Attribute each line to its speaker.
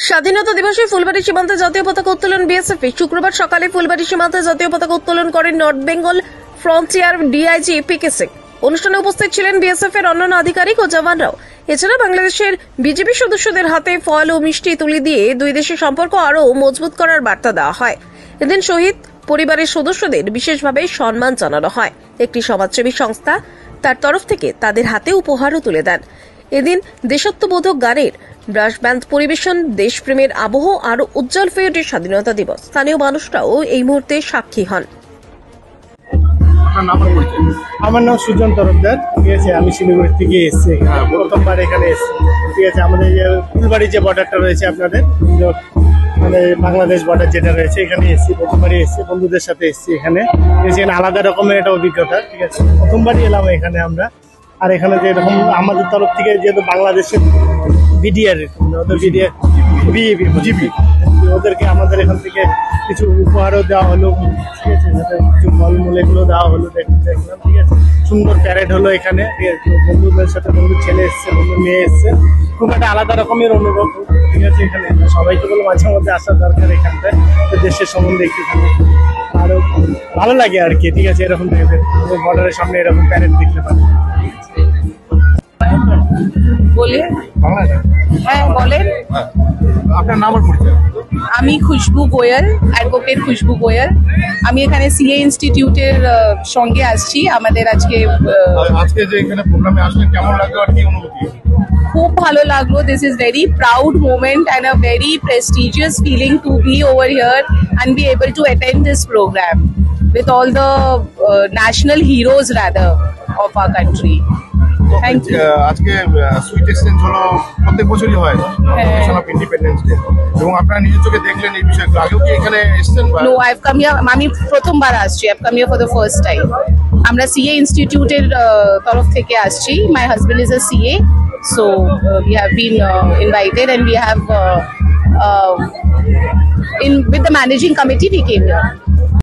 Speaker 1: স্বাধীনতা দিবসে ফুলবাড়ী সীমান্তে জাতীয় পতাকা উত্তোলন বিএসএফ। শুক্রবার সকালে ফুলবাড়ী সীমান্তে জাতীয় পতাকা উত্তোলন করেন নর্থ বেঙ্গল ফ্রন্টিয়ার ডিআইজি পিকে সিং। অনুষ্ঠানে উপস্থিত ছিলেন বিএসএফ এর অন্যান্য আধিকারিক ও জওয়ানরাও। এছাড়া বাংলাদেশের বিজেপি সদস্যদের হাতে ফল ও মিষ্টি তুলে দিয়ে দুই দেশের সম্পর্ক আরও মজবুত করার বার্তা দেওয়া হয়। এদিন শহীদ পরিবারের সদস্যদের বিশেষভাবে সম্মান জানানো হয়। একটি সমাজসেবী সংস্থা তার তরফ থেকে তাদের হাতে উপহারও তুলে দেন। এদিন দেশাত্মবোধক গানের ব্রাস ব্যান্ড পরিবেশন দেশপ্রেমের আবহ আরো উজ্জ্বল হয়ে ওঠে স্বাধীনতা দিবস। স্থানীয় মানুষরাও এই মুহূর্তে সাক্ষী হন।
Speaker 2: আমার নাম সুজন তরফদার। ঠিক আছে, আমি শিলিগুড়ি থেকে এসেছি, প্রথমবার এখানে এসেছি। ঠিক আছে, আমাদের ফুলবাড়ি যে বর্ডারটা রয়েছে আপনাদের মানে বাংলাদেশ বর্ডার যেটা রয়েছে, এখানে এসেছি, প্রথমবারই এসেছি, বন্ধুদের সাথে এসেছি। এখানে আলাদা রকমের একটা অভিজ্ঞতা। ঠিক আছে, প্রথমবারই এলাম এখানে আমরা। আর এখানে যে এরকম আমাদের তরফ থেকে যেহেতু বাংলাদেশের বিডিআর ওদের জিপি ওদেরকে আমাদের এখান থেকে কিছু উপহারও দেওয়া হলো। ঠিক আছে, কিছু ফলমূল এগুলো দেওয়া হলো, দেখলাম। ঠিক আছে, সুন্দর প্যারেড হলো এখানে। ঠিক আছে, বন্ধুদের সাথে বন্ধুর ছেলে এসছে, বন্ধুর মেয়ে এসছে, খুব একটা আলাদা রকমের অনুভব। ঠিক আছে, এখানে সবাইকে বলো মাঝে মধ্যে আসার দরকার এখানটায়, দেশের সম্বন্ধে একটু আরো ভালো লাগে আর কি। ঠিক আছে, এরকম বর্ডারের সামনে এরকম প্যারেড দেখতে পারে।
Speaker 3: বলে হ্যাঁ বলেন।
Speaker 2: আপনার নাম আর পরিচয়?
Speaker 3: আমি খুশবু গোয়েল, অ্যাডভোকেট খুশবু গোয়েল। আমি এখানে সিএ ইনস্টিটিউটের সঙ্গে আসছি। আমাদের আজকে
Speaker 2: যে এখানে প্রোগ্রামে আসলেন, কেমন লাগলো আর কি অনুভূতি?
Speaker 3: খুব ভালো লাগলো। This is very proud moment and a very prestigious feeling to be over here and be able to attend this program with all the national heroes rather of our country. Thank you.
Speaker 4: আজকে sweet exchange হলো, প্রত্যেক বছরই হয় celebration of independence day, এবং আপনারা নিজের চোখে দেখলেন এই বিষয়গুলো। আগেও কি এখানে এসেছেন?
Speaker 3: No, I've come here. আমি প্রথমবার আসছি। I've come here for the first time. আমরা সিএ ইনস্টিটিউটের তরফ থেকে আসছি। My husband is a CA, so we have been invited and we have with the managing committee we came here.